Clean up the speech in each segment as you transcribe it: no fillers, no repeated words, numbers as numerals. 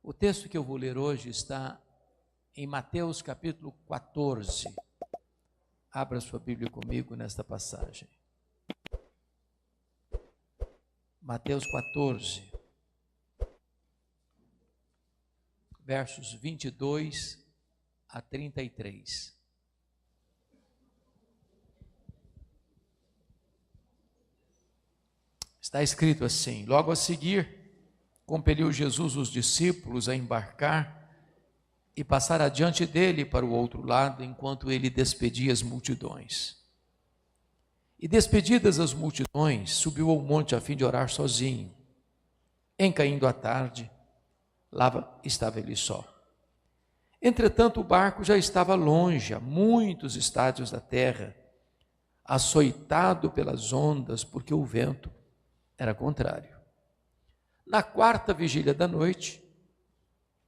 O texto que eu vou ler hoje está em Mateus capítulo 14. Abra sua Bíblia comigo nesta passagem. Mateus 14, versos 22 a 33. Está escrito assim: logo a seguir, compeliu Jesus os discípulos a embarcar e passar adiante dele para o outro lado, enquanto ele despedia as multidões. E despedidas as multidões, subiu ao monte a fim de orar sozinho. Em caindo a tarde, lá estava ele só. Entretanto, o barco já estava longe, a muitos estádios da terra, açoitado pelas ondas, porque o vento era contrário. Na quarta vigília da noite,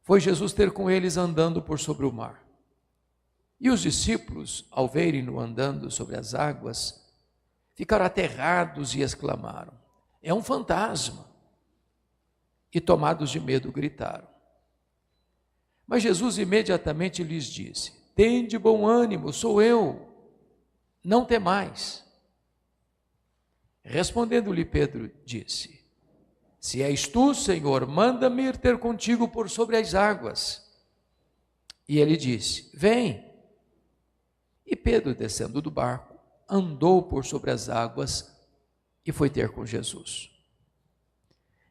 foi Jesus ter com eles andando por sobre o mar. E os discípulos, ao verem-no andando sobre as águas, ficaram aterrados e exclamaram: é um fantasma! E tomados de medo, gritaram. Mas Jesus imediatamente lhes disse: tende bom ânimo, sou eu, não temais. Respondendo-lhe Pedro, disse: se és tu, Senhor, manda-me ir ter contigo por sobre as águas. E ele disse: vem. E Pedro, descendo do barco, andou por sobre as águas e foi ter com Jesus.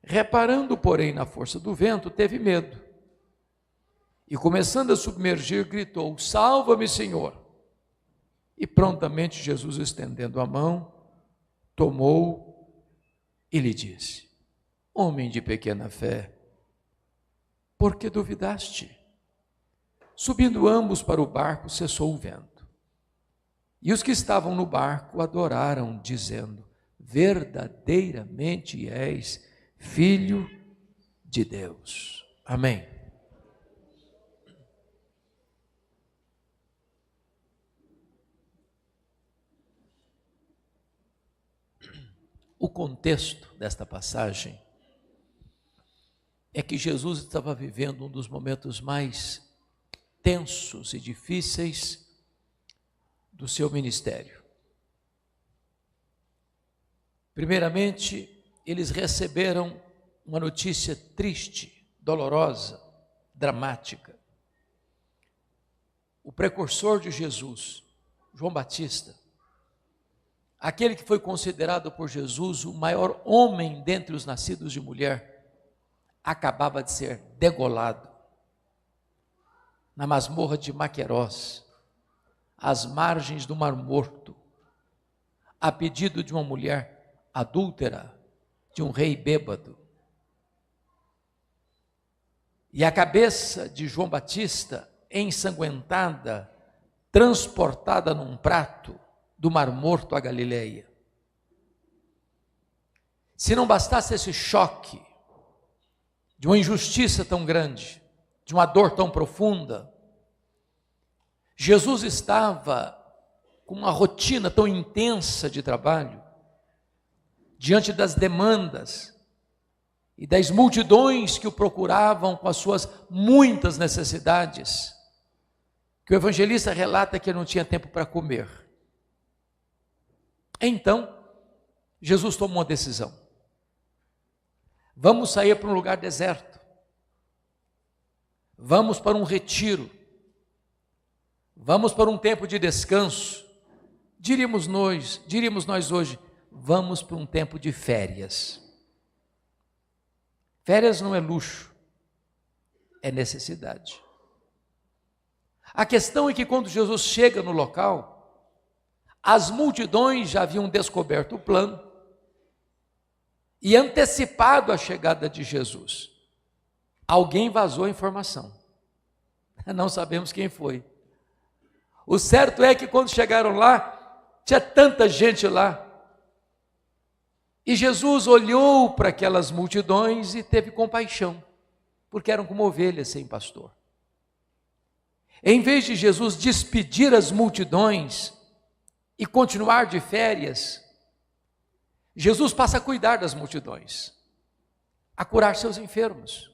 Reparando, porém, na força do vento, teve medo. E começando a submergir, gritou: salva-me, Senhor. E prontamente Jesus, estendendo a mão, tomou e lhe disse: homem de pequena fé, por que duvidaste? Subindo ambos para o barco, cessou o vento. E os que estavam no barco adoraram, dizendo: verdadeiramente és Filho de Deus. Amém. O contexto desta passagem é que Jesus estava vivendo um dos momentos mais tensos e difíceis do seu ministério. Primeiramente, eles receberam uma notícia triste, dolorosa, dramática. O precursor de Jesus, João Batista, aquele que foi considerado por Jesus o maior homem dentre os nascidos de mulher, acabava de ser degolado na masmorra de Maquerós, às margens do Mar Morto, a pedido de uma mulher adúltera, de um rei bêbado. E a cabeça de João Batista, ensanguentada, transportada num prato do Mar Morto à Galileia. Se não bastasse esse choque de uma injustiça tão grande, de uma dor tão profunda, Jesus estava com uma rotina tão intensa de trabalho, diante das demandas e das multidões que o procuravam com as suas muitas necessidades, que o evangelista relata que ele não tinha tempo para comer. Então, Jesus tomou uma decisão: vamos sair para um lugar deserto, vamos para um retiro, vamos para um tempo de descanso. Diríamos nós hoje, vamos para um tempo de férias. Férias não é luxo, é necessidade. A questão é que quando Jesus chega no local, as multidões já haviam descoberto o plano e antecipado a chegada de Jesus. Alguém vazou a informação. Não sabemos quem foi. O certo é que quando chegaram lá, tinha tanta gente lá. E Jesus olhou para aquelas multidões e teve compaixão, porque eram como ovelhas sem pastor. Em vez de Jesus despedir as multidões e continuar de férias, Jesus passa a cuidar das multidões, a curar seus enfermos.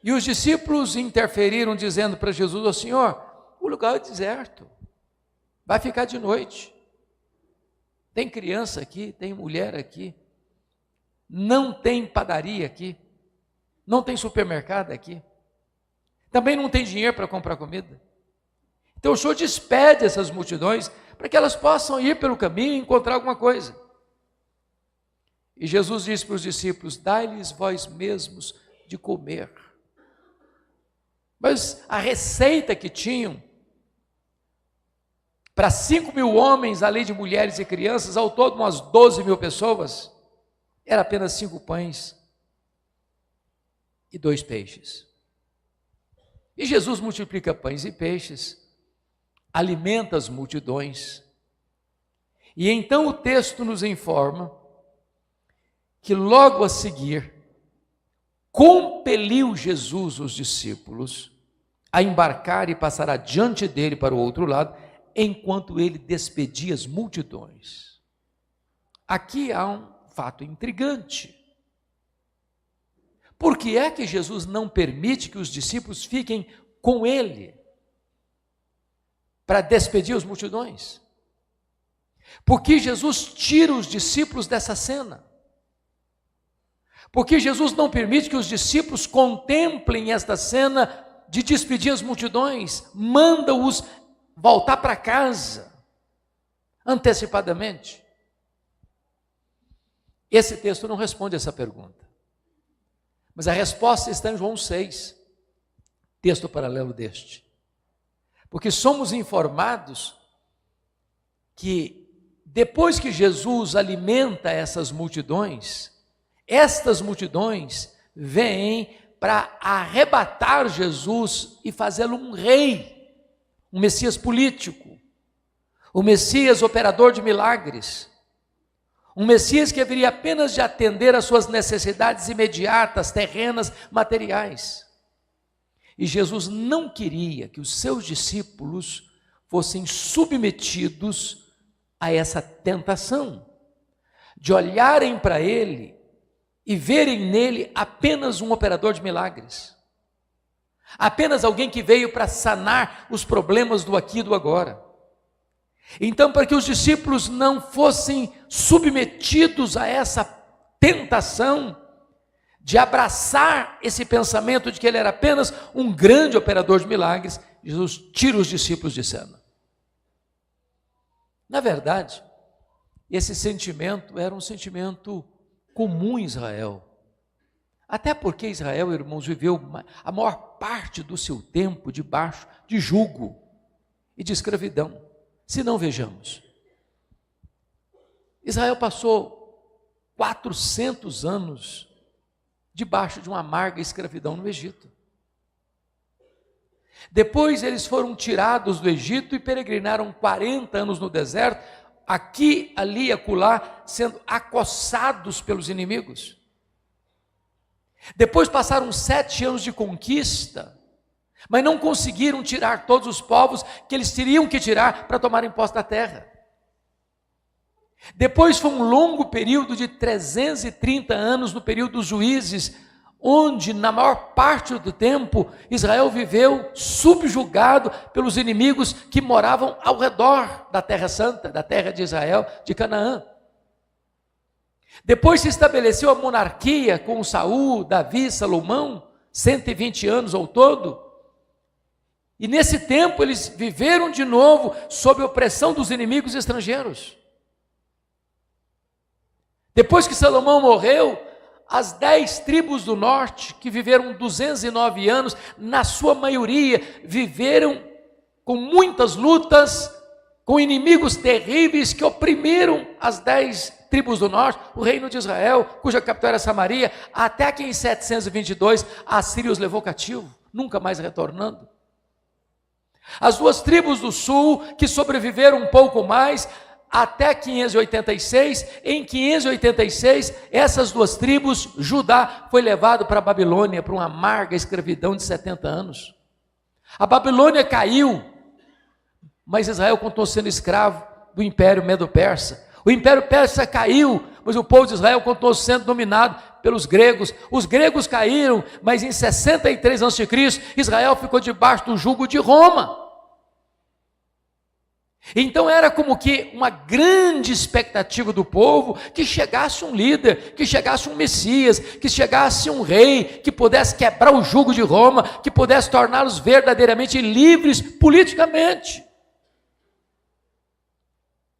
E os discípulos interferiram dizendo para Jesus: "Ó Senhor, o lugar é deserto, vai ficar de noite. Tem criança aqui, tem mulher aqui, não tem padaria aqui, não tem supermercado aqui, também não tem dinheiro para comprar comida. Então o Senhor despede essas multidões para que elas possam ir pelo caminho e encontrar alguma coisa." E Jesus disse para os discípulos: "Dai-lhes vós mesmos de comer." Mas a receita que tinham para 5.000 homens, além de mulheres e crianças, ao todo umas 12.000 pessoas, era apenas 5 pães e 2 peixes. E Jesus multiplica pães e peixes, alimenta as multidões. E então o texto nos informa que logo a seguir, compeliu Jesus os discípulos a embarcar e passar adiante dele para o outro lado, enquanto ele despedia as multidões. Aqui há um fato intrigante. Por que é que Jesus não permite que os discípulos fiquem com ele para despedir as multidões? Por que Jesus tira os discípulos dessa cena? Porque Jesus não permite que os discípulos contemplem esta cena de despedir as multidões, manda-os voltar para casa antecipadamente. Esse texto não responde essa pergunta, mas a resposta está em João 6, texto paralelo deste. Porque somos informados que depois que Jesus alimenta essas multidões, estas multidões vêm para arrebatar Jesus e fazê-lo um rei, um Messias político, um Messias operador de milagres, um Messias que haveria apenas de atender às suas necessidades imediatas, terrenas, materiais. E Jesus não queria que os seus discípulos fossem submetidos a essa tentação, de olharem para ele e verem nele apenas um operador de milagres, apenas alguém que veio para sanar os problemas do aqui e do agora. Então, para que os discípulos não fossem submetidos a essa tentação de abraçar esse pensamento de que ele era apenas um grande operador de milagres, Jesus tira os discípulos de cena. Na verdade, esse sentimento era um sentimento comum em Israel. Até porque Israel, irmãos, viveu a maior parte do seu tempo debaixo de jugo e de escravidão. Se não, vejamos, Israel passou 400 anos debaixo de uma amarga escravidão no Egito. Depois eles foram tirados do Egito e peregrinaram 40 anos no deserto, aqui, ali e acolá, sendo acossados pelos inimigos. Depois passaram 7 anos de conquista, mas não conseguiram tirar todos os povos que eles teriam que tirar para tomarem posse da terra. Depois foi um longo período de 330 anos, no período dos juízes, onde na maior parte do tempo Israel viveu subjugado pelos inimigos que moravam ao redor da terra santa, da terra de Israel, de Canaã. Depois se estabeleceu a monarquia com Saul, Davi, Salomão, 120 anos ao todo, e nesse tempo eles viveram de novo sob a opressão dos inimigos estrangeiros. Depois que Salomão morreu, as 10 tribos do norte, que viveram 209 anos, na sua maioria, viveram com muitas lutas, com inimigos terríveis que oprimiram as 10 tribos do norte, o reino de Israel, cuja capital era Samaria, até que em 722 a Síria os levou cativo, nunca mais retornando. As 2 tribos do sul, que sobreviveram um pouco mais, até 586, em 586, essas 2 tribos, Judá foi levado para a Babilônia, para uma amarga escravidão de 70 anos. A Babilônia caiu, mas Israel continuou sendo escravo do Império Medo-Persa. O Império Persa caiu, mas o povo de Israel continuou sendo dominado pelos gregos, os gregos caíram, mas em 63 a.C., Israel ficou debaixo do jugo de Roma. Então era como que uma grande expectativa do povo que chegasse um líder, que chegasse um Messias, que chegasse um rei, que pudesse quebrar o jugo de Roma, que pudesse torná-los verdadeiramente livres politicamente.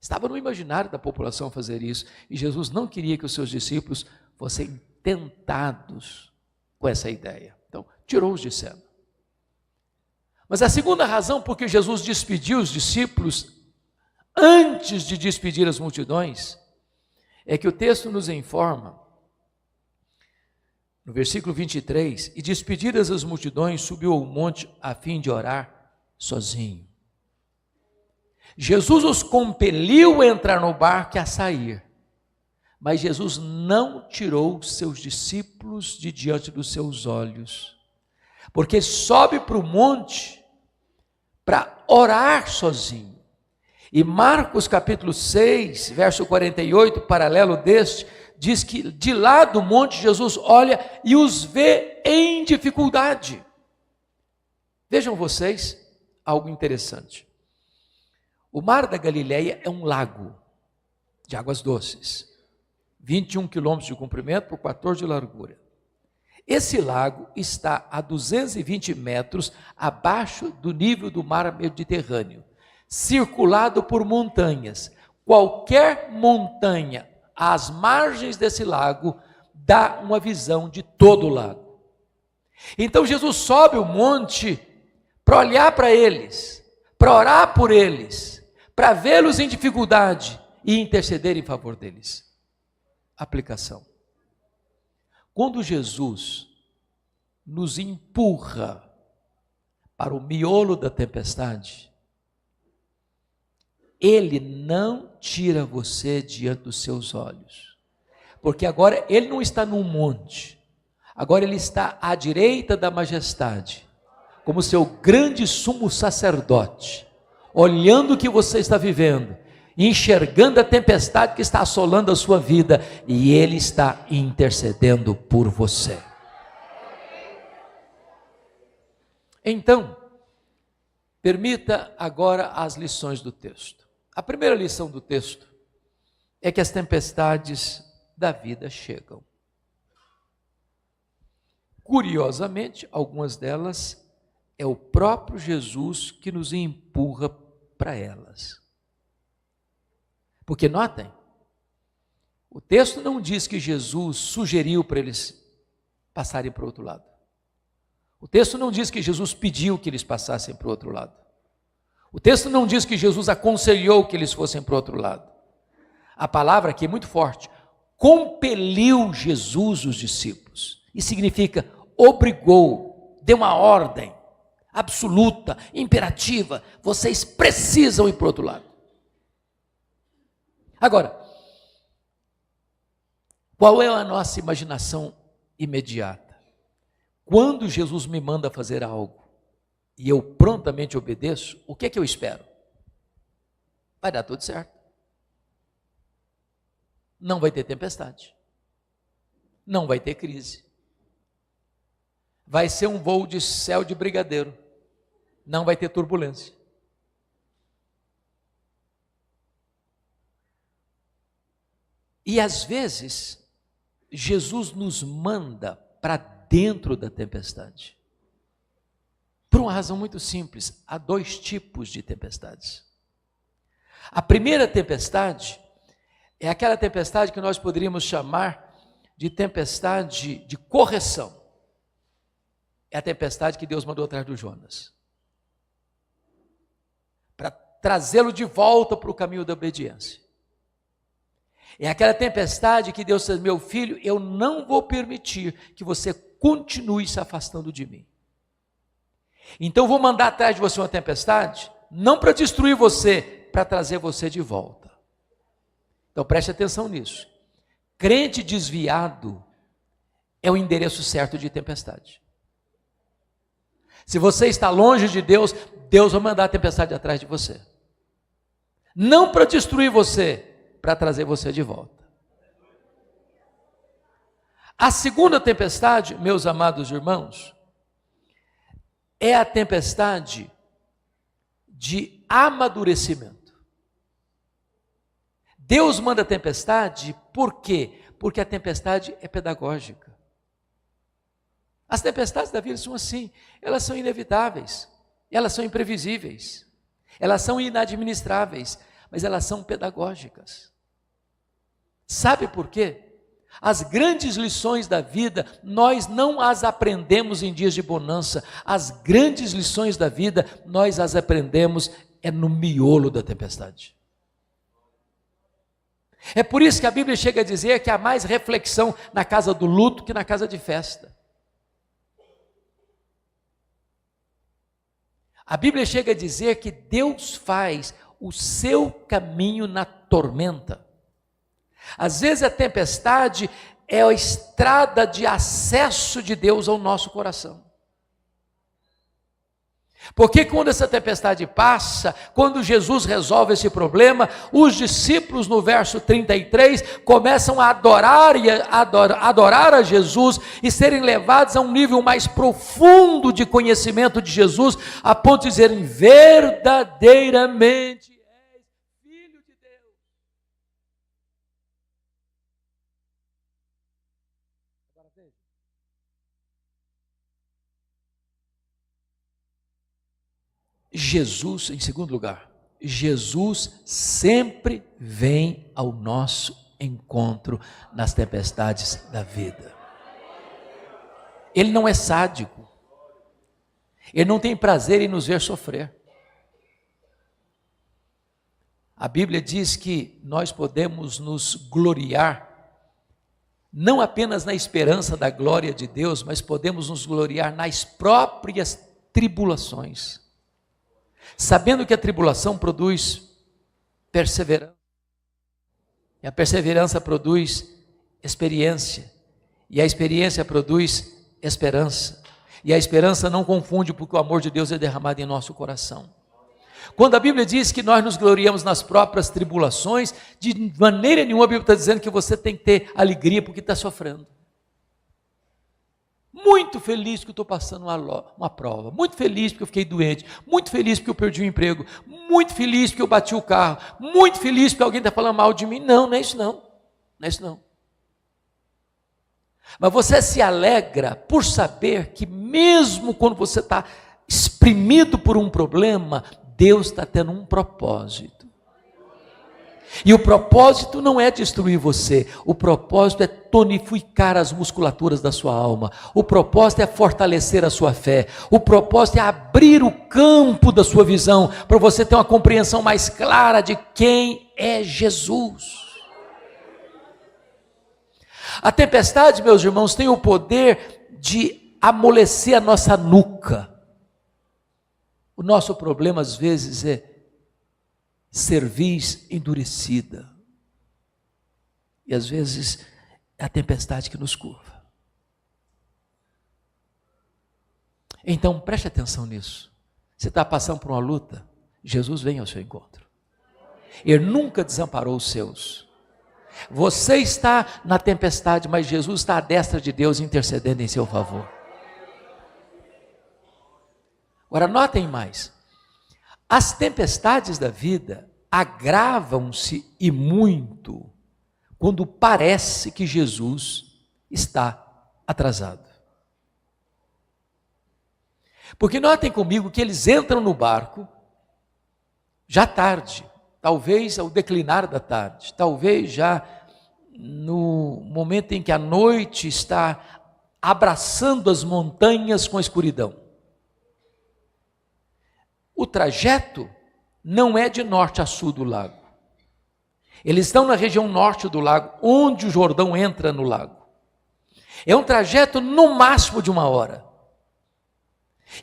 Estava no imaginário da população fazer isso, e Jesus não queria que os seus discípulos fossem tentados com essa ideia. Então, tirou-os de cena. Mas a segunda razão por que Jesus despediu os discípulos antes de despedir as multidões, é que o texto nos informa, no versículo 23, e despedidas as multidões, subiu ao monte a fim de orar sozinho. Jesus os compeliu a entrar no barco e a sair, mas Jesus não tirou seus discípulos de diante dos seus olhos, porque sobe para o monte para orar sozinho. E Marcos capítulo 6, verso 48, paralelo deste, diz que de lá do monte Jesus olha e os vê em dificuldade. Vejam vocês algo interessante. O mar da Galileia é um lago de águas doces, 21 quilômetros de comprimento por 14 de largura. Esse lago está a 220 metros abaixo do nível do mar Mediterrâneo, circulado por montanhas. Qualquer montanha às margens desse lago dá uma visão de todo o lago. Então Jesus sobe o monte para olhar para eles, para orar por eles, para vê-los em dificuldade e interceder em favor deles. Aplicação. Quando Jesus nos empurra para o miolo da tempestade, Ele não tira você diante dos seus olhos, porque agora Ele não está num monte, agora Ele está à direita da majestade, como seu grande sumo sacerdote, olhando o que você está vivendo, enxergando a tempestade que está assolando a sua vida, e Ele está intercedendo por você. Então, permita agora as lições do texto. A primeira lição do texto é que as tempestades da vida chegam. Curiosamente, algumas delas é o próprio Jesus que nos empurra para elas. Porque notem, o texto não diz que Jesus sugeriu para eles passarem para o outro lado. O texto não diz que Jesus pediu que eles passassem para o outro lado. O texto não diz que Jesus aconselhou que eles fossem para o outro lado. A palavra aqui é muito forte. Compeliu Jesus os discípulos. Isso significa obrigou, deu uma ordem absoluta, imperativa. Vocês precisam ir para o outro lado. Agora, qual é a nossa imaginação imediata? Quando Jesus me manda fazer algo e eu prontamente obedeço, o que é que eu espero? Vai dar tudo certo. Não vai ter tempestade. Não vai ter crise. Vai ser um voo de céu de brigadeiro. Não vai ter turbulência. E às vezes, Jesus nos manda para dentro da tempestade. Por uma razão muito simples, há dois tipos de tempestades. A primeira tempestade é aquela tempestade que nós poderíamos chamar de tempestade de correção. É a tempestade que Deus mandou atrás do Jonas, para trazê-lo de volta para o caminho da obediência. É aquela tempestade que Deus diz: meu filho, eu não vou permitir que você continue se afastando de mim. Então vou mandar atrás de você uma tempestade, não para destruir você, para trazer você de volta. Então preste atenção nisso. Crente desviado é o endereço certo de tempestade. Se você está longe de Deus, Deus vai mandar a tempestade atrás de você. Não para destruir você, para trazer você de volta. A segunda tempestade, meus amados irmãos, é a tempestade de amadurecimento. Deus manda a tempestade, por quê? Porque a tempestade é pedagógica. As tempestades da vida são assim, elas são inevitáveis, elas são imprevisíveis, elas são inadministráveis, mas elas são pedagógicas. Sabe por quê? As grandes lições da vida, nós não as aprendemos em dias de bonança. As grandes lições da vida, nós as aprendemos no miolo da tempestade. É por isso que a Bíblia chega a dizer que há mais reflexão na casa do luto que na casa de festa. A Bíblia chega a dizer que Deus faz o seu caminho na tormenta. Às vezes a tempestade é a estrada de acesso de Deus ao nosso coração. Porque quando essa tempestade passa, quando Jesus resolve esse problema, os discípulos no verso 33 começam a adorar a Jesus e serem levados a um nível mais profundo de conhecimento de Jesus, a ponto de dizerem verdadeiramente és Filho de Deus. Agora veja. Jesus, em segundo lugar, Jesus sempre vem ao nosso encontro nas tempestades da vida. Ele não é sádico. Ele não tem prazer em nos ver sofrer. A Bíblia diz que nós podemos nos gloriar, não apenas na esperança da glória de Deus, mas podemos nos gloriar nas próprias tribulações. Sabendo que a tribulação produz perseverança, e a perseverança produz experiência, e a experiência produz esperança, e a esperança não confunde, porque o amor de Deus é derramado em nosso coração. Quando a Bíblia diz que nós nos gloriamos nas próprias tribulações, de maneira nenhuma a Bíblia está dizendo que você tem que ter alegria porque está sofrendo. Muito feliz que eu estou passando uma prova, muito feliz porque eu fiquei doente, muito feliz porque eu perdi o emprego, muito feliz porque eu bati o carro, muito feliz porque alguém está falando mal de mim. Não, não é isso não, não é isso não. Mas você se alegra por saber que mesmo quando você está exprimido por um problema, Deus está tendo um propósito. E o propósito não é destruir você, o propósito é tonificar as musculaturas da sua alma, o propósito é fortalecer a sua fé, o propósito é abrir o campo da sua visão, para você ter uma compreensão mais clara de quem é Jesus. A tempestade, meus irmãos, tem o poder de amolecer a nossa nuca. O nosso problema às vezes é cerviz endurecida, e às vezes é a tempestade que nos curva. Então preste atenção nisso. Você está passando por uma luta, Jesus vem ao seu encontro. Ele nunca desamparou os seus. Você está na tempestade, mas Jesus está à destra de Deus intercedendo em seu favor. Agora notem mais. As tempestades da vida agravam-se e muito quando parece que Jesus está atrasado. Porque notem comigo que eles entram no barco já tarde, talvez ao declinar da tarde, talvez já no momento em que a noite está abraçando as montanhas com a escuridão. O trajeto não é de norte a sul do lago. Eles estão na região norte do lago, onde o Jordão entra no lago. É um trajeto no máximo de 1 hora.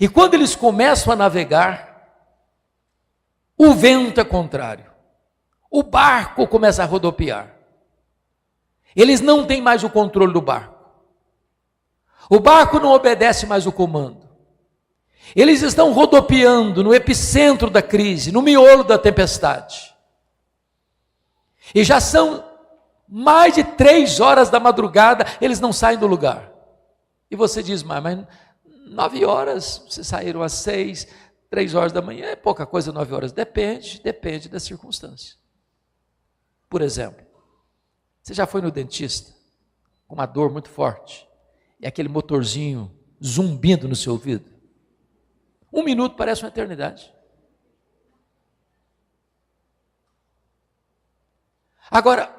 E quando eles começam a navegar, o vento é contrário. O barco começa a rodopiar. Eles não têm mais o controle do barco. O barco não obedece mais o comando. Eles estão rodopiando no epicentro da crise, no miolo da tempestade. E já são Mais de 3 horas da madrugada, eles não saem do lugar. E você diz, mas 9 horas, vocês saíram às 6, 3 horas da manhã, é pouca coisa 9 horas. Depende da circunstância. Por exemplo, você já foi no dentista com uma dor muito forte e aquele motorzinho zumbindo no seu ouvido? 1 minuto parece uma eternidade. Agora,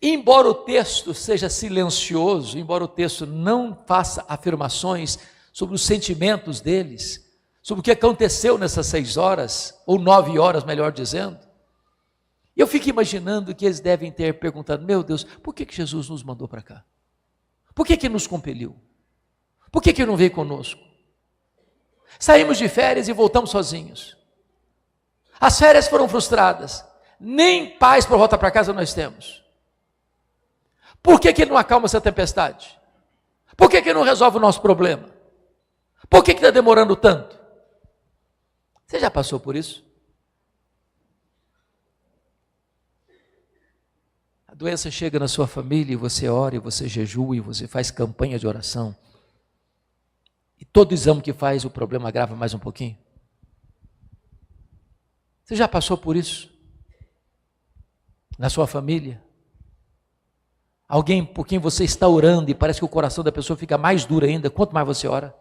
embora o texto seja silencioso, embora o texto não faça afirmações sobre os sentimentos deles, sobre o que aconteceu nessas 6 horas, ou 9 horas, melhor dizendo, eu fico imaginando que eles devem ter perguntado, meu Deus, por que Jesus nos mandou para cá? Por que nos compeliu? Por que não veio conosco? Saímos de férias e voltamos sozinhos. As férias foram frustradas, nem paz para voltar para casa nós temos. Por que ele não acalma essa tempestade? Por que ele não resolve o nosso problema? Por que está demorando tanto? Você já passou por isso? A doença chega na sua família e você ora, e você jejua, e você faz campanha de oração. E todo exame que faz, o problema agrava mais um pouquinho. Você já passou por isso? Na sua família? Alguém por quem você está orando e parece que o coração da pessoa fica mais duro ainda, quanto mais você ora?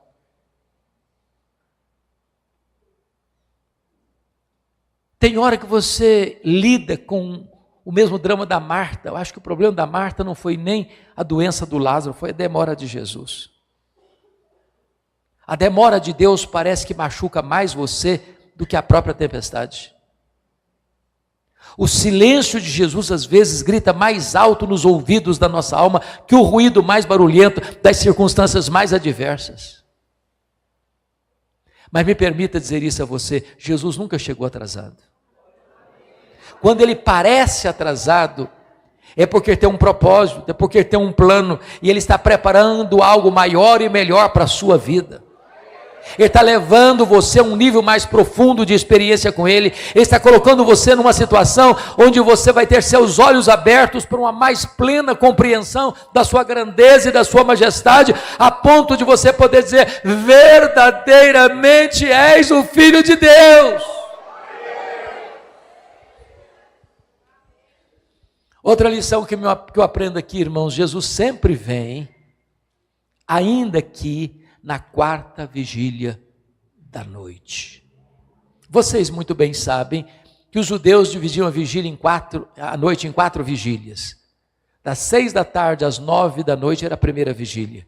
Tem hora que você lida com o mesmo drama da Marta. Eu acho que o problema da Marta não foi nem a doença do Lázaro, foi a demora de Jesus. A demora de Deus parece que machuca mais você do que a própria tempestade. O silêncio de Jesus às vezes grita mais alto nos ouvidos da nossa alma que o ruído mais barulhento das circunstâncias mais adversas. Mas me permita dizer isso a você, Jesus nunca chegou atrasado. Quando ele parece atrasado, é porque tem um propósito, é porque tem um plano, e ele está preparando algo maior e melhor para a sua vida. Ele está levando você a um nível mais profundo de experiência com Ele. Ele está colocando você numa situação onde você vai ter seus olhos abertos para uma mais plena compreensão da sua grandeza e da sua majestade, a ponto de você poder dizer, verdadeiramente és o Filho de Deus. Outra lição que eu aprendo aqui, irmãos, Jesus sempre vem, ainda que na 4ª vigília da noite. Vocês muito bem sabem que os judeus dividiam a noite em 4 vigílias. Das 6 da tarde às 9 da noite era a primeira vigília.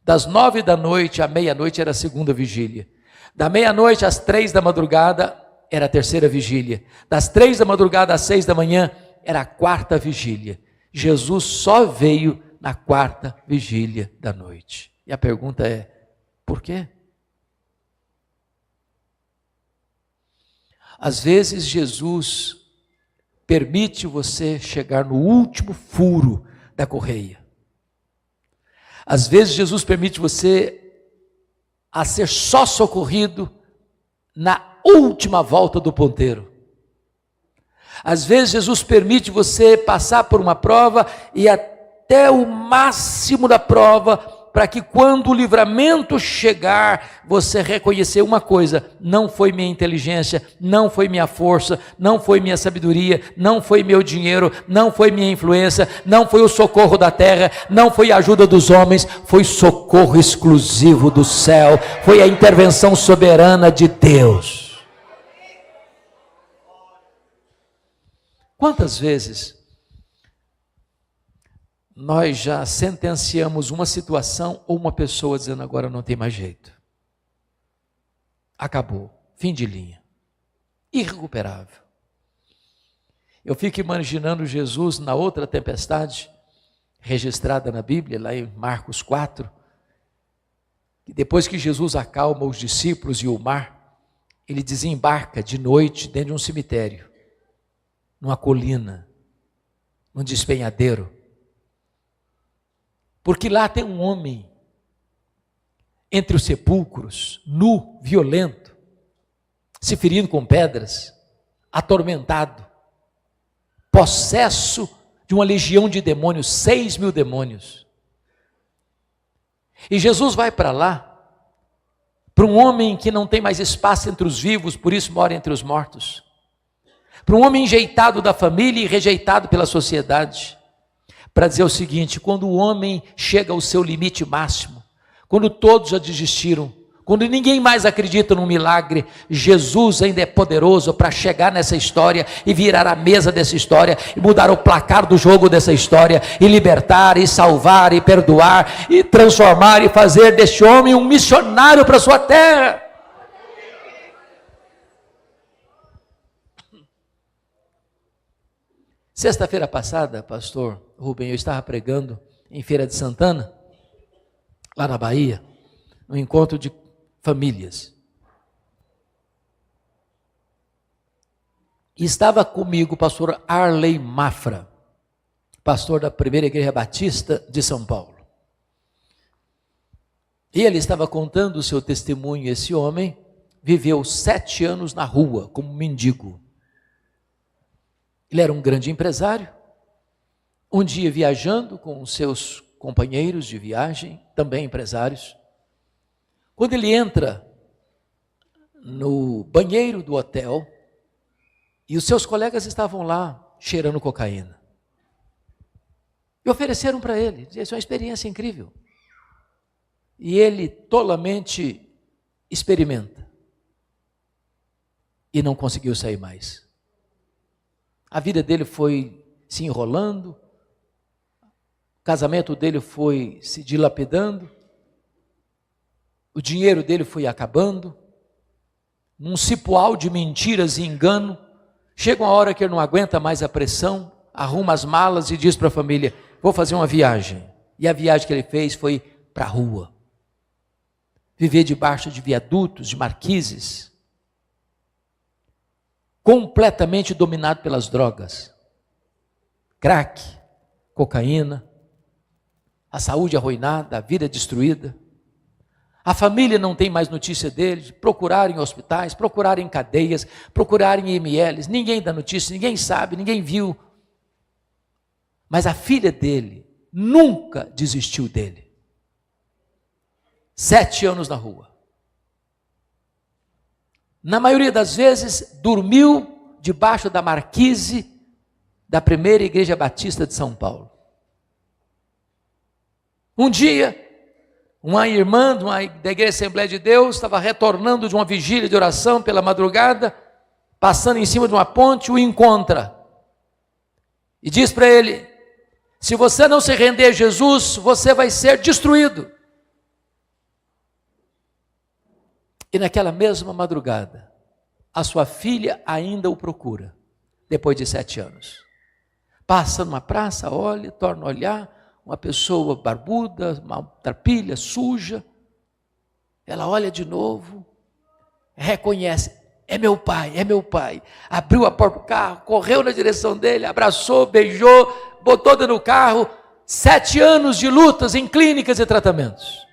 Das 9 da noite à meia-noite era a segunda vigília. Da meia-noite às 3 da madrugada era a terceira vigília. Das 3 da madrugada às 6 da manhã era a 4ª vigília. Jesus só veio na 4ª vigília da noite. E a pergunta é, por quê? Às vezes Jesus permite você chegar no último furo da correia. Às vezes Jesus permite você a ser só socorrido na última volta do ponteiro. Às vezes Jesus permite você passar por uma prova e até o máximo da prova, para que quando o livramento chegar, você reconhecer uma coisa, não foi minha inteligência, não foi minha força, não foi minha sabedoria, não foi meu dinheiro, não foi minha influência, não foi o socorro da terra, não foi a ajuda dos homens, foi socorro exclusivo do céu, foi a intervenção soberana de Deus. Quantas vezes nós já sentenciamos uma situação ou uma pessoa dizendo agora não tem mais jeito. Acabou, fim de linha, irrecuperável. Eu fico imaginando Jesus na outra tempestade, registrada na Bíblia, lá em Marcos 4, que depois que Jesus acalma os discípulos e o mar, ele desembarca de noite dentro de um cemitério, numa colina, num despenhadeiro, porque lá tem um homem entre os sepulcros, nu, violento, se ferindo com pedras, atormentado, possesso de uma legião de demônios, 6.000 demônios. E Jesus vai para lá, para um homem que não tem mais espaço entre os vivos, por isso mora entre os mortos. Para um homem enjeitado da família e rejeitado pela sociedade. Para dizer o seguinte: quando o homem chega ao seu limite máximo, quando todos já desistiram, quando ninguém mais acredita no milagre, Jesus ainda é poderoso para chegar nessa história e virar a mesa dessa história, e mudar o placar do jogo dessa história, e libertar, e salvar, e perdoar, e transformar, e fazer deste homem um missionário para a sua terra. Sexta-feira passada, pastor Rubem, eu estava pregando em Feira de Santana, lá na Bahia, no encontro de famílias. E estava comigo o pastor Arley Mafra, pastor da Primeira Igreja Batista de São Paulo. E ele estava contando o seu testemunho. Esse homem viveu 7 anos na rua, como mendigo. Ele era um grande empresário. Um dia, viajando com os seus companheiros de viagem, também empresários, quando ele entra no banheiro do hotel, e os seus colegas estavam lá cheirando cocaína, e ofereceram para ele, isso é uma experiência incrível, e ele tolamente experimenta, e não conseguiu sair mais. A vida dele foi se enrolando, o casamento dele foi se dilapidando, o dinheiro dele foi acabando, num cipoal de mentiras e engano. Chega uma hora que ele não aguenta mais a pressão, arruma as malas e diz para a família: vou fazer uma viagem. E a viagem que ele fez foi para a rua, viver debaixo de viadutos, de marquises, completamente dominado pelas drogas, crack, cocaína, a saúde arruinada, a vida destruída. A família não tem mais notícia dele, procuraram em hospitais, procuraram em cadeias, procuraram em IMLs, ninguém dá notícia, ninguém sabe, ninguém viu. Mas a filha dele nunca desistiu dele. 7 anos na rua. Na maioria das vezes, dormiu debaixo da marquise da Primeira Igreja Batista de São Paulo. Um dia, uma irmã da Igreja Assembleia de Deus estava retornando de uma vigília de oração pela madrugada, passando em cima de uma ponte, o encontra e diz para ele: se você não se render a Jesus, você vai ser destruído. E naquela mesma madrugada, a sua filha ainda o procura, depois de 7 anos. Passa numa praça, olha, torna a olhar, uma pessoa barbuda, maltrapilha, suja. Ela olha de novo, reconhece: é meu pai, é meu pai. Abriu a porta do carro, correu na direção dele, abraçou, beijou, botou dentro do carro. 7 anos de lutas em clínicas e tratamentos.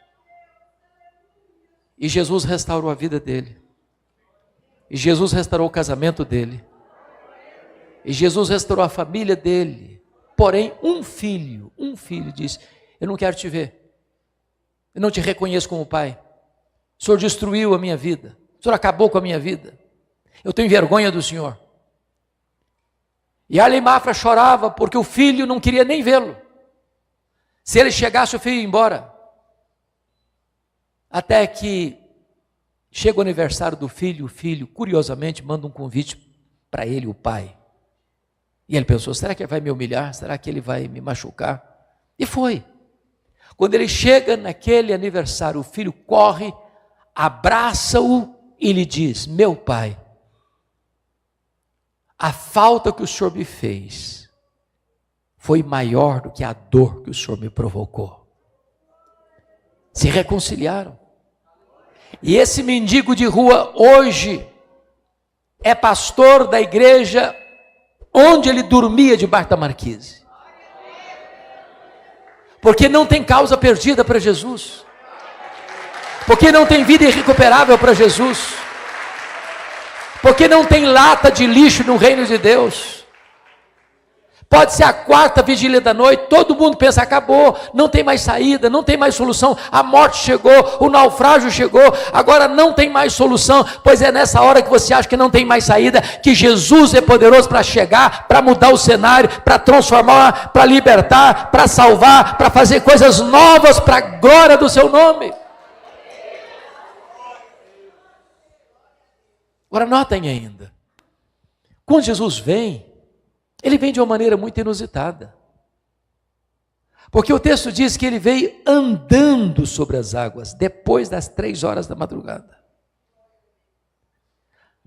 E Jesus restaurou a vida dele. E Jesus restaurou o casamento dele. E Jesus restaurou a família dele. Porém, um filho disse: eu não quero te ver, eu não te reconheço como pai, o Senhor destruiu a minha vida, o Senhor acabou com a minha vida, eu tenho vergonha do Senhor. E Arley Mafra chorava porque o filho não queria nem vê-lo. Se ele chegasse, o filho ia embora. Até que chega o aniversário do filho, o filho curiosamente manda um convite para ele, o pai. E ele pensou: será que ele vai me humilhar? Será que ele vai me machucar? E foi. Quando ele chega naquele aniversário, o filho corre, abraça-o e lhe diz: meu pai, a falta que o Senhor me fez foi maior do que a dor que o Senhor me provocou. Se reconciliaram. E esse mendigo de rua hoje é pastor da igreja onde ele dormia debaixo da marquise. Porque não tem causa perdida para Jesus. Porque não tem vida irrecuperável para Jesus. Porque não tem lata de lixo no reino de Deus. Pode ser a 4ª vigília da noite, todo mundo pensa, acabou, não tem mais saída, não tem mais solução, a morte chegou, o naufrágio chegou, agora não tem mais solução. Pois é nessa hora que você acha que não tem mais saída, que Jesus é poderoso para chegar, para mudar o cenário, para transformar, para libertar, para salvar, para fazer coisas novas para a glória do seu nome. Agora notem ainda, quando Jesus vem, ele vem de uma maneira muito inusitada, porque o texto diz que ele veio andando sobre as águas, depois das 3 horas da madrugada.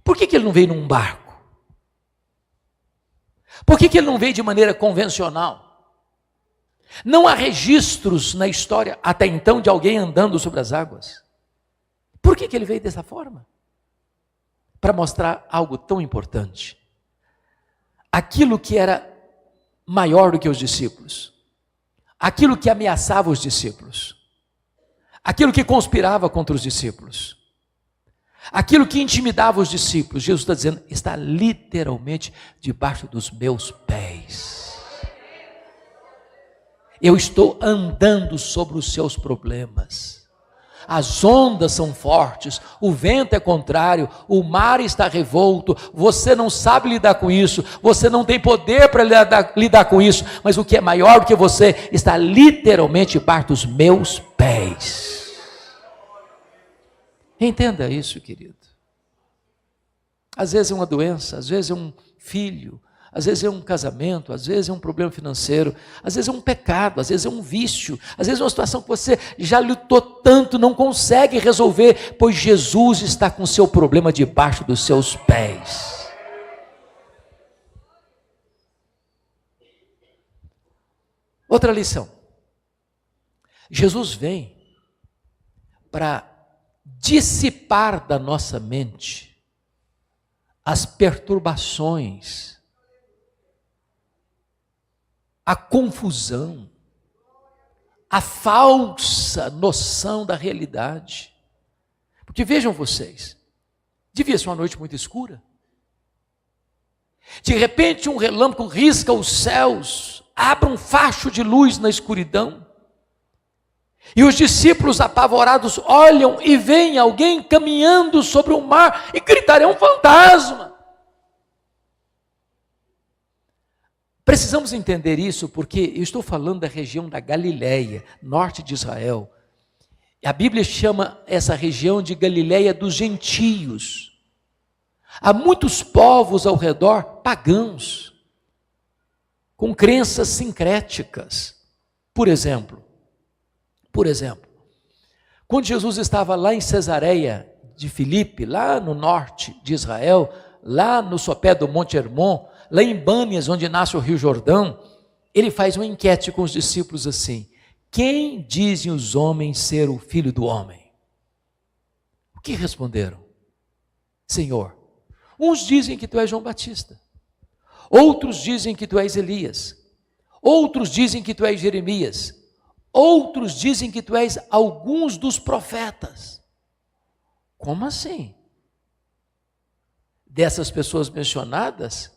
Por que ele não veio num barco? Por que ele não veio de maneira convencional? Não há registros na história, até então, de alguém andando sobre as águas. Por que ele veio dessa forma? Para mostrar algo tão importante. Aquilo que era maior do que os discípulos, aquilo que ameaçava os discípulos, aquilo que conspirava contra os discípulos, aquilo que intimidava os discípulos, Jesus está dizendo, está literalmente debaixo dos meus pés. Eu estou andando sobre os seus problemas. As ondas são fortes, o vento é contrário, o mar está revolto, você não sabe lidar com isso, você não tem poder para lidar com isso, mas o que é maior do que você está literalmente debaixo dos meus pés. Entenda isso, querido. Às vezes é uma doença, às vezes é um filho, às vezes é um casamento, às vezes é um problema financeiro, às vezes é um pecado, às vezes é um vício, às vezes é uma situação que você já lutou tanto, não consegue resolver, pois Jesus está com o seu problema debaixo dos seus pés. Outra lição. Jesus vem para dissipar da nossa mente as perturbações, a confusão, a falsa noção da realidade. Porque vejam vocês, devia ser uma noite muito escura. De repente um relâmpago risca os céus, abre um facho de luz na escuridão. E os discípulos apavorados olham e veem alguém caminhando sobre o mar e gritam, é um fantasma. Precisamos entender isso porque eu estou falando da região da Galileia, norte de Israel. A Bíblia chama essa região de Galileia dos gentios. Há muitos povos ao redor pagãos, com crenças sincréticas. Por exemplo, quando Jesus estava lá em Cesareia de Filipe, lá no norte de Israel, lá no sopé do Monte Hermon, lá em Bânias, onde nasce o Rio Jordão, ele faz uma enquete com os discípulos assim: quem dizem os homens ser o Filho do Homem? O que responderam? Senhor, uns dizem que tu és João Batista, outros dizem que tu és Elias, outros dizem que tu és Jeremias, outros dizem que tu és alguns dos profetas. Como assim? Dessas pessoas mencionadas,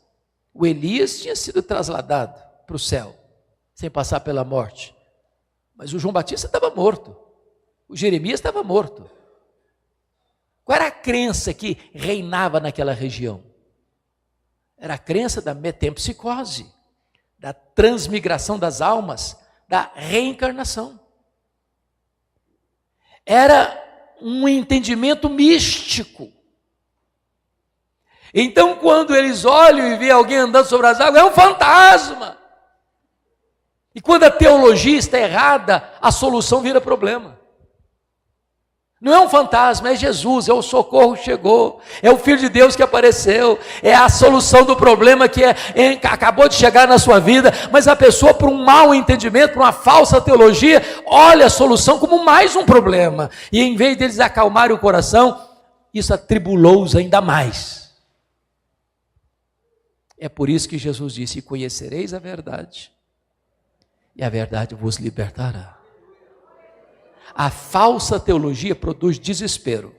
o Elias tinha sido trasladado para o céu, sem passar pela morte. Mas o João Batista estava morto. O Jeremias estava morto. Qual era a crença que reinava naquela região? Era a crença da metempsicose, da transmigração das almas, da reencarnação. Era um entendimento místico. Então, quando eles olham e veem alguém andando sobre as águas, é um fantasma. E quando a teologia está errada, a solução vira problema. Não é um fantasma, é Jesus, é o socorro que chegou, é o Filho de Deus que apareceu, é a solução do problema que acabou de chegar na sua vida, mas a pessoa, por um mau entendimento, por uma falsa teologia, olha a solução como mais um problema, e em vez deles acalmarem o coração, isso atribulou-os ainda mais. É por isso que Jesus disse: conhecereis a verdade, e a verdade vos libertará. A falsa teologia produz desespero,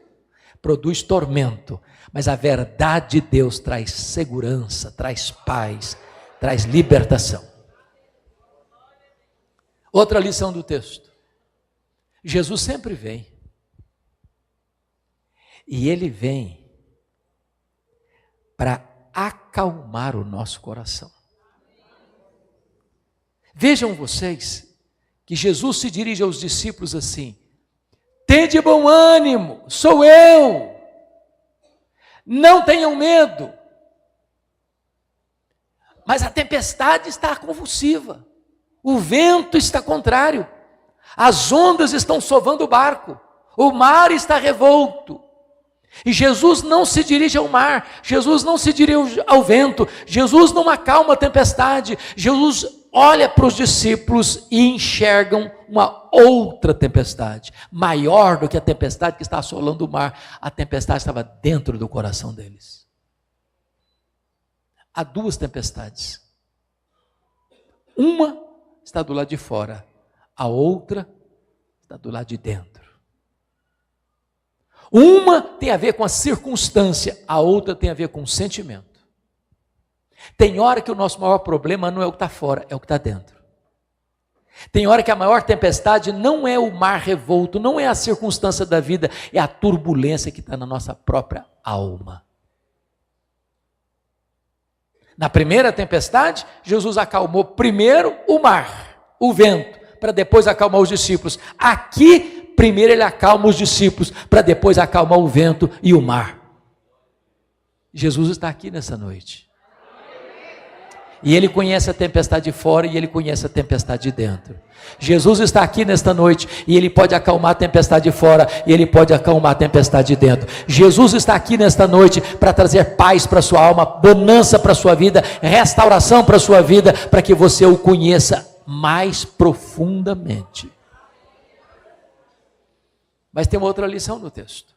produz tormento, mas a verdade de Deus traz segurança, traz paz, traz libertação. Outra lição do texto. Jesus sempre vem. E Ele vem para acalmar o nosso coração. Vejam vocês que Jesus se dirige aos discípulos assim: tende bom ânimo, sou eu, não tenham medo. Mas a tempestade está convulsiva, o vento está contrário, as ondas estão sovando o barco, o mar está revolto. E Jesus não se dirige ao mar, Jesus não se dirige ao vento, Jesus não acalma a tempestade. Jesus olha para os discípulos e enxergam uma outra tempestade, maior do que a tempestade que está assolando o mar. A tempestade estava dentro do coração deles. Há duas tempestades. Uma está do lado de fora, a outra está do lado de dentro. Uma tem a ver com a circunstância, a outra tem a ver com o sentimento. Tem hora que o nosso maior problema não é o que está fora, é o que está dentro. Tem hora que a maior tempestade não é o mar revolto, não é a circunstância da vida, é a turbulência que está na nossa própria alma. Na primeira tempestade, Jesus acalmou primeiro o mar, o vento, para depois acalmar os discípulos. Aqui, primeiro ele acalma os discípulos, para depois acalmar o vento e o mar. Jesus está aqui nessa noite. E Ele conhece a tempestade de fora e Ele conhece a tempestade de dentro. Jesus está aqui nesta noite e Ele pode acalmar a tempestade de fora e Ele pode acalmar a tempestade de dentro. Jesus está aqui nesta noite para trazer paz para a sua alma, bonança para a sua vida, restauração para a sua vida, para que você o conheça mais profundamente. Mas tem uma outra lição no texto.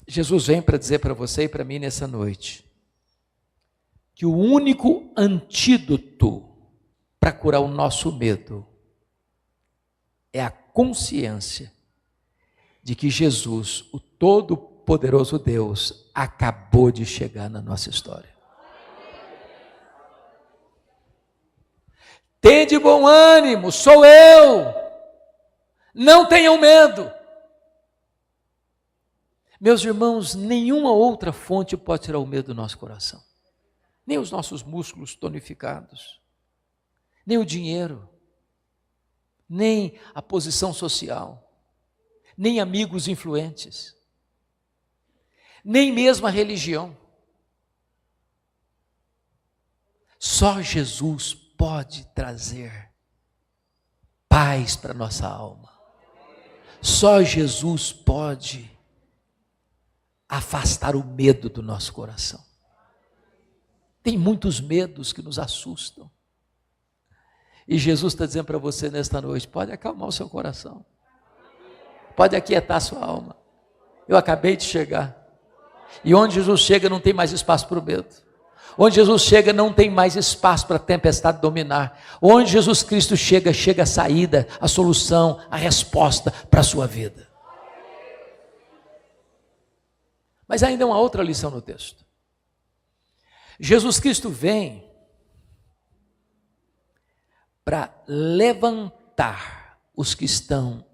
Jesus vem para dizer para você e para mim nessa noite que o único antídoto para curar o nosso medo é a consciência de que Jesus, o Todo-Poderoso Deus, acabou de chegar na nossa história. Tende bom ânimo, sou eu, não tenham medo. Meus irmãos, nenhuma outra fonte pode tirar o medo do nosso coração. Nem os nossos músculos tonificados, nem o dinheiro, nem a posição social, nem amigos influentes, nem mesmo a religião. Só Jesus pode trazer paz para a nossa alma. Só Jesus pode afastar o medo do nosso coração. Tem muitos medos que nos assustam. E Jesus está dizendo para você nesta noite, pode acalmar o seu coração. Pode aquietar a sua alma. Eu acabei de chegar. E onde Jesus chega não tem mais espaço para o medo. Onde Jesus chega não tem mais espaço para a tempestade dominar. Onde Jesus Cristo chega, chega a saída, a solução, a resposta para a sua vida. Mas ainda uma outra lição no texto. Jesus Cristo vem para levantar os que estão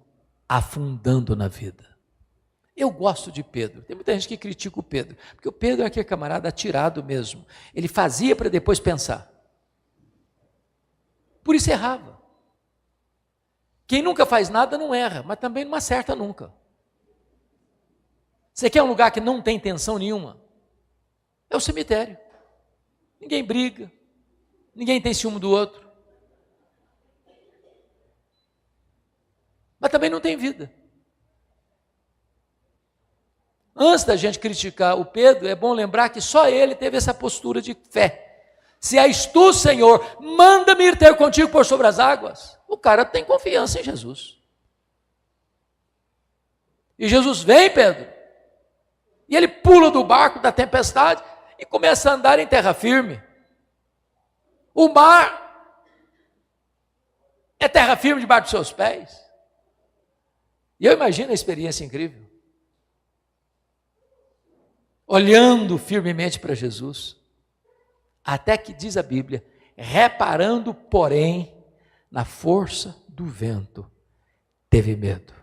afundando na vida. Eu gosto de Pedro. Tem muita gente que critica o Pedro, porque o Pedro é aquele camarada atirado mesmo. Ele fazia para depois pensar. Por isso errava. Quem nunca faz nada não erra, mas também não acerta nunca. Você quer um lugar que não tem tensão nenhuma? É o cemitério. Ninguém briga, ninguém tem ciúme do outro. Mas também não tem vida. Antes da gente criticar o Pedro, é bom lembrar que só ele teve essa postura de fé. Se és tu, Senhor, manda-me ir ter contigo por sobre as águas. O cara tem confiança em Jesus. E Jesus vem, Pedro, e ele pula do barco da tempestade e começa a andar em terra firme. O mar é terra firme debaixo dos seus pés. E eu imagino a experiência incrível. Olhando firmemente para Jesus. Até que, diz a Bíblia, reparando, porém, na força do vento, teve medo.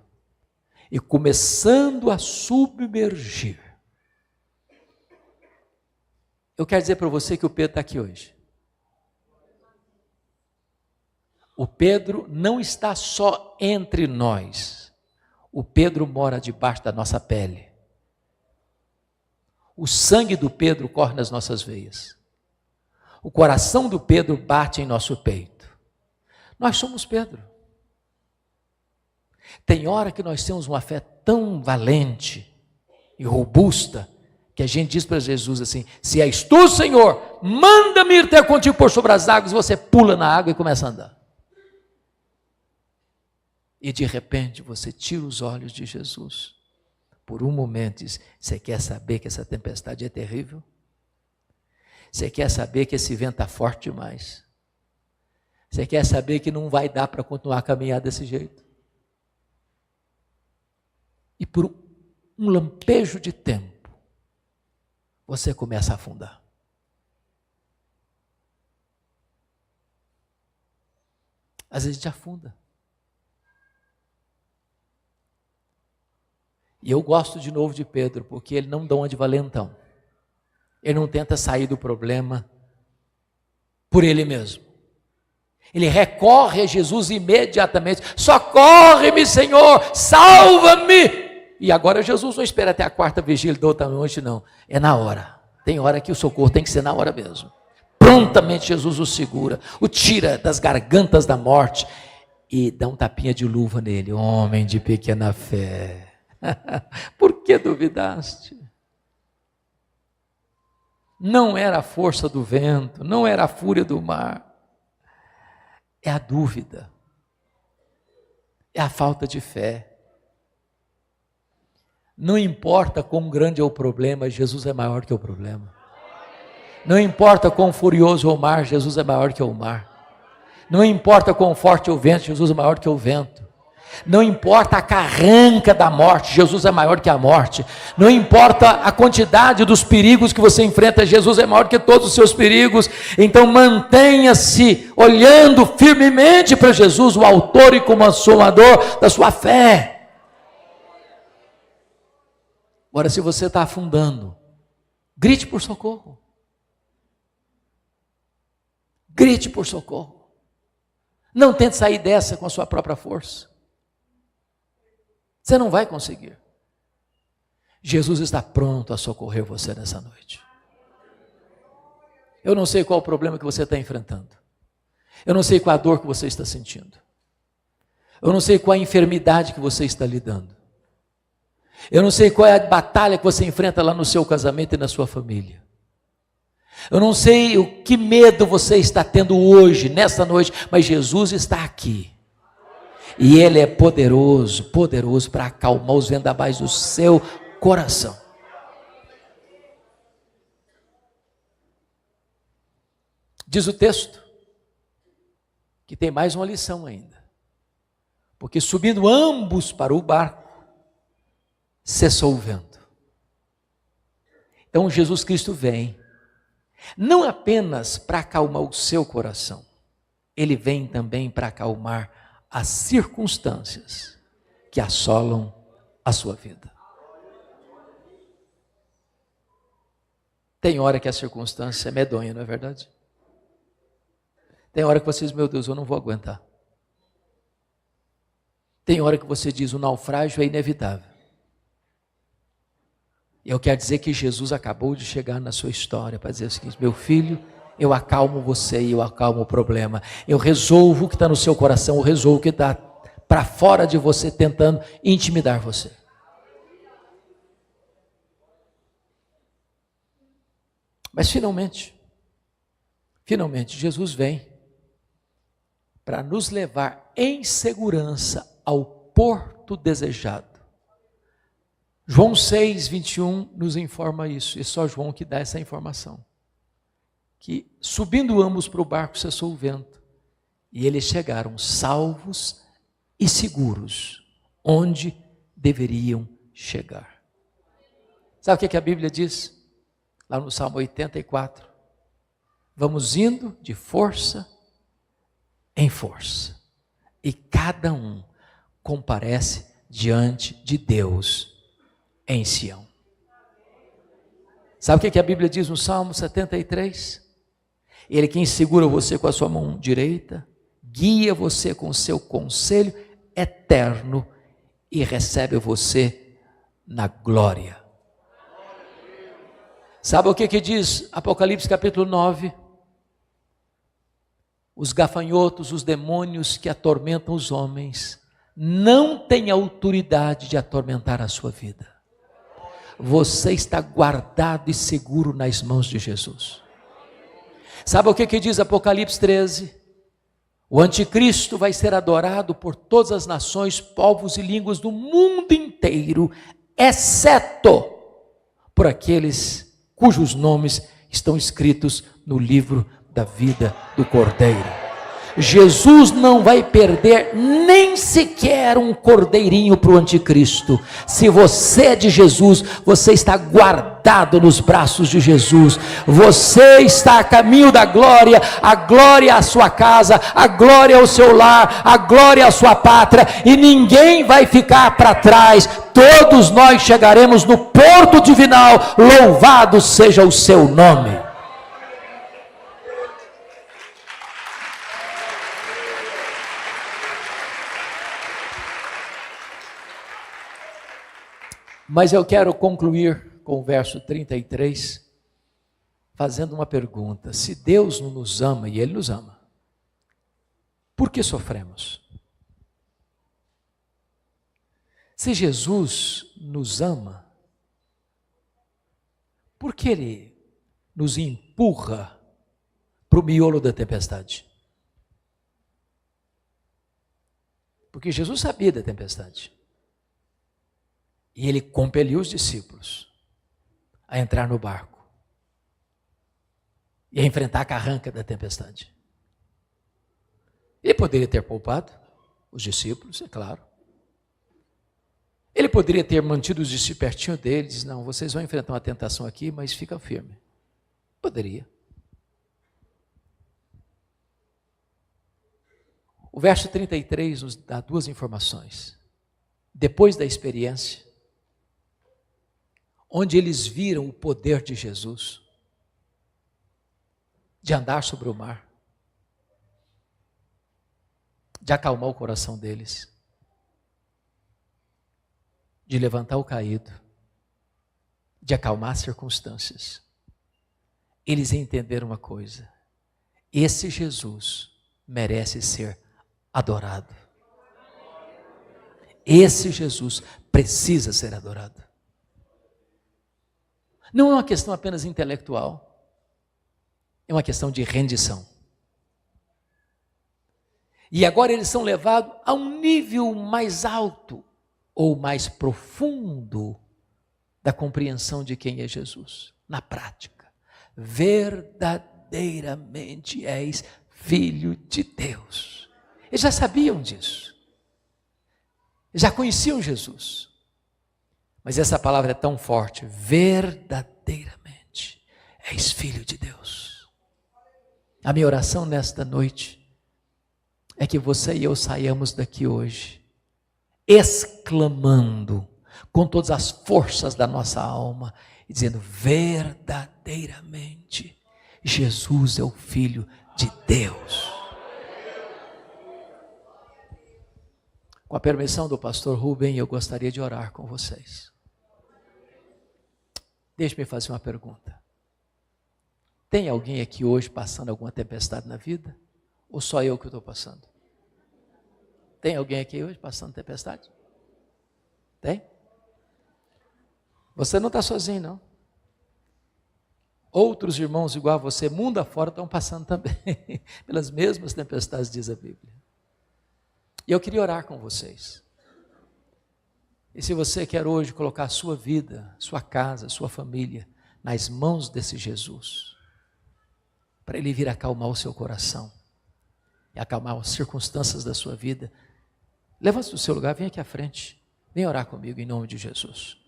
E começando a submergir. Eu quero dizer para você que o Pedro está aqui hoje. O Pedro não está só entre nós. O Pedro mora debaixo da nossa pele. O sangue do Pedro corre nas nossas veias. O coração do Pedro bate em nosso peito. Nós somos Pedro. Tem hora que nós temos uma fé tão valente e robusta, que a gente diz para Jesus assim: se és tu, Senhor, manda-me ir ter contigo por sobre as águas. Você pula na água e começa a andar. E de repente você tira os olhos de Jesus. Por um momento diz: você quer saber que essa tempestade é terrível? Você quer saber que esse vento está forte demais? Você quer saber que não vai dar para continuar a caminhar desse jeito? E por um lampejo de tempo, você começa a afundar. Às vezes a gente afunda. E eu gosto de novo de Pedro, porque ele não dá uma de valentão. Ele não tenta sair do problema por ele mesmo. Ele recorre a Jesus imediatamente. Socorre-me, Senhor, salva-me. E agora Jesus não espera até a quarta vigília da outra noite, não. É na hora. Tem hora que o socorro tem que ser na hora mesmo. Prontamente Jesus o segura, o tira das gargantas da morte e dá um tapinha de luva nele. Homem de pequena fé. Por que duvidaste? Não era a força do vento, não era a fúria do mar. É a dúvida. É a falta de fé. Não importa quão grande é o problema, Jesus é maior que o problema. Não importa quão furioso é o mar, Jesus é maior que o mar. Não importa quão forte é o vento, Jesus é maior que o vento. Não importa a carranca da morte, Jesus é maior que a morte. Não importa a quantidade dos perigos que você enfrenta, Jesus é maior que todos os seus perigos. Então mantenha-se olhando firmemente para Jesus, o autor e consumador da sua fé. Agora, se você está afundando, grite por socorro. Grite por socorro. Não tente sair dessa com a sua própria força. Você não vai conseguir. Jesus está pronto a socorrer você nessa noite. Eu não sei qual o problema que você está enfrentando. Eu não sei qual a dor que você está sentindo. Eu não sei qual a enfermidade que você está lidando. Eu não sei qual é a batalha que você enfrenta lá no seu casamento e na sua família. Eu não sei o que medo você está tendo hoje, nessa noite, mas Jesus está aqui. E Ele é poderoso, poderoso para acalmar os vendavais do seu coração. Diz o texto que tem mais uma lição ainda. Porque subindo ambos para o barco, cessou o vento. Então Jesus Cristo vem, não apenas para acalmar o seu coração, Ele vem também para acalmar as circunstâncias que assolam a sua vida. Tem hora que a circunstância é medonha, não é verdade? Tem hora que você diz: meu Deus, eu não vou aguentar. Tem hora que você diz: o naufrágio é inevitável. Eu quero dizer que Jesus acabou de chegar na sua história para dizer o seguinte: meu filho, eu acalmo você e eu acalmo o problema. Eu resolvo o que está no seu coração, eu resolvo o que está para fora de você, tentando intimidar você. Mas finalmente, Jesus vem para nos levar em segurança ao porto desejado. João 6, 21 nos informa isso, e só João que dá essa informação. Que subindo ambos para o barco cessou o vento, e eles chegaram salvos e seguros, onde deveriam chegar. Sabe o que a Bíblia diz? Lá no Salmo 84. Vamos indo de força em força. E cada um comparece diante de Deus em Sião. Sabe o que a Bíblia diz no Salmo 73? Ele quem segura você com a sua mão direita, guia você com o seu conselho eterno e recebe você na glória. Sabe o que diz Apocalipse capítulo 9? Os gafanhotos, os demônios que atormentam os homens, não têm autoridade de atormentar a sua vida. Você está guardado e seguro nas mãos de Jesus. Sabe o que diz Apocalipse 13? O anticristo vai ser adorado por todas as nações, povos e línguas do mundo inteiro, exceto por aqueles cujos nomes estão escritos no livro da vida do Cordeiro. Jesus não vai perder nem sequer um cordeirinho para o anticristo. Se você é de Jesus, você está guardado nos braços de Jesus. Você está a caminho da glória, a glória à sua casa, a glória ao seu lar, a glória à sua pátria, e ninguém vai ficar para trás. Todos nós chegaremos no porto divinal. Louvado seja o seu nome. Mas eu quero concluir com o verso 33, fazendo uma pergunta. Se Deus não nos ama, e Ele nos ama, por que sofremos? Se Jesus nos ama, por que Ele nos empurra para o miolo da tempestade? Porque Jesus sabia da tempestade. E Ele compeliu os discípulos a entrar no barco e a enfrentar a carranca da tempestade. Ele poderia ter poupado os discípulos, é claro. Ele poderia ter mantido os discípulos pertinho deles. Não, vocês vão enfrentar uma tentação aqui, mas fica firme. Poderia. O verso 33 nos dá duas informações. Depois da experiência, onde eles viram o poder de Jesus, de andar sobre o mar, de acalmar o coração deles, de levantar o caído, de acalmar as circunstâncias. Eles entenderam uma coisa: esse Jesus merece ser adorado. Esse Jesus precisa ser adorado. Não é uma questão apenas intelectual, é uma questão de rendição. E agora eles são levados a um nível mais alto ou mais profundo da compreensão de quem é Jesus. Na prática, verdadeiramente és filho de Deus. Eles já sabiam disso, eles já conheciam Jesus. Mas essa palavra é tão forte: verdadeiramente és filho de Deus. A minha oração nesta noite é que você e eu saiamos daqui hoje exclamando com todas as forças da nossa alma e dizendo: verdadeiramente Jesus é o Filho de Deus. Com a permissão do pastor Rubem, eu gostaria de orar com vocês. Deixe-me fazer uma pergunta. Tem alguém aqui hoje passando alguma tempestade na vida? Ou só eu que estou passando? Tem alguém aqui hoje passando tempestade? Tem? Você não está sozinho, não. Outros irmãos igual a você, mundo afora, estão passando também pelas mesmas tempestades, diz a Bíblia. E eu queria orar com vocês. E se você quer hoje colocar a sua vida, sua casa, sua família nas mãos desse Jesus, para Ele vir acalmar o seu coração e acalmar as circunstâncias da sua vida, levante-se do seu lugar, vem aqui à frente, vem orar comigo em nome de Jesus.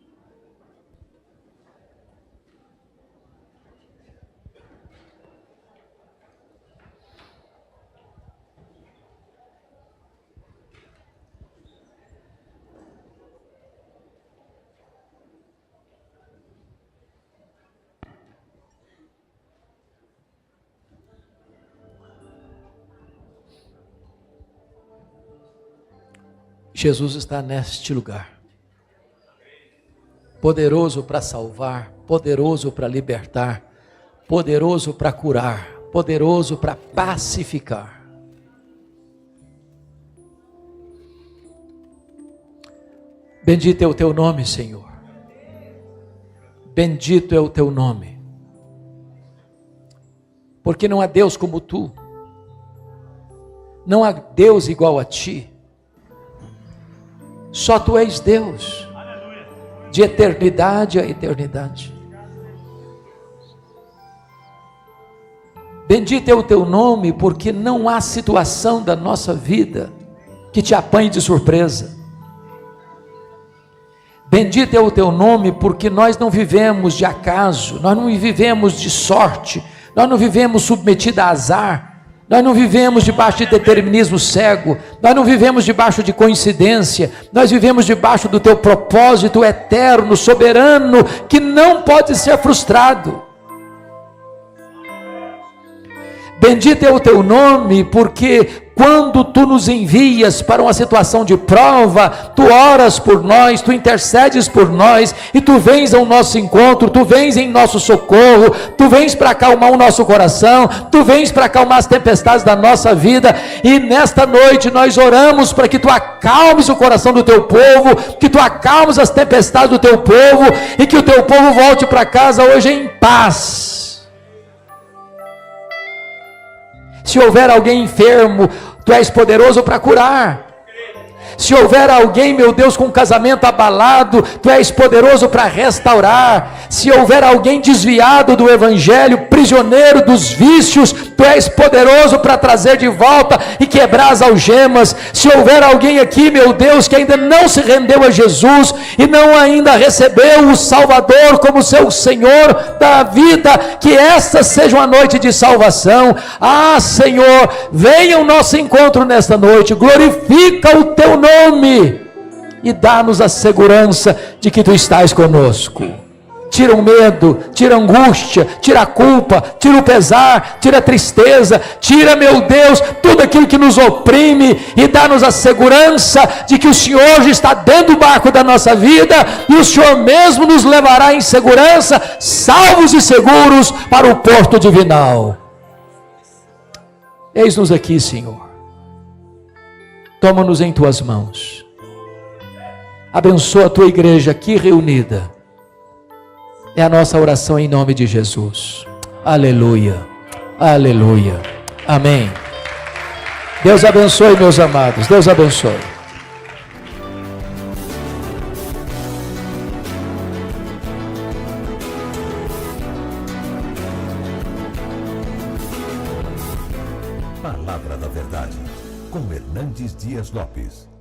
Jesus está neste lugar. Poderoso para salvar, poderoso para libertar, poderoso para curar, poderoso para pacificar. Bendito é o teu nome, Senhor. Bendito é o teu nome. Porque não há Deus como tu. Não há Deus igual a ti. Só tu és Deus. De eternidade a eternidade. Bendito é o teu nome, porque não há situação da nossa vida que te apanhe de surpresa. Bendito é o teu nome, porque nós não vivemos de acaso, nós não vivemos de sorte, nós não vivemos submetidos a azar, nós não vivemos debaixo de determinismo cego, nós não vivemos debaixo de coincidência, nós vivemos debaixo do teu propósito eterno, soberano, que não pode ser frustrado. Bendito é o teu nome, porque quando tu nos envias para uma situação de prova, tu oras por nós, tu intercedes por nós, e tu vens ao nosso encontro, tu vens em nosso socorro, tu vens para acalmar o nosso coração, tu vens para acalmar as tempestades da nossa vida, e nesta noite nós oramos para que tu acalmes o coração do teu povo, que tu acalmes as tempestades do teu povo, e que o teu povo volte para casa hoje em paz. Se houver alguém enfermo, tu és poderoso para curar. Se houver alguém, meu Deus, com um casamento abalado, tu és poderoso para restaurar. Se houver alguém desviado do evangelho, prisioneiro dos vícios, tu és poderoso para trazer de volta e quebrar as algemas. Se houver alguém aqui, meu Deus, que ainda não se rendeu a Jesus e não ainda recebeu o Salvador como seu Senhor da vida, que esta seja uma noite de salvação. Ah, Senhor, venha ao nosso encontro nesta noite, glorifica o teu nome e dá-nos a segurança de que tu estás conosco. Tira o medo, tira a angústia, tira a culpa, tira o pesar, tira a tristeza, tira, meu Deus, tudo aquilo que nos oprime e dá-nos a segurança de que o Senhor já está dentro do barco da nossa vida e o Senhor mesmo nos levará em segurança, salvos e seguros para o porto divinal. Eis-nos aqui, Senhor. Toma-nos em tuas mãos. Abençoa a tua igreja aqui reunida. É a nossa oração em nome de Jesus. Aleluia. Aleluia. Amém. Deus abençoe, meus amados. Deus abençoe. Palavra da Verdade, com Hernandes Dias Lopes.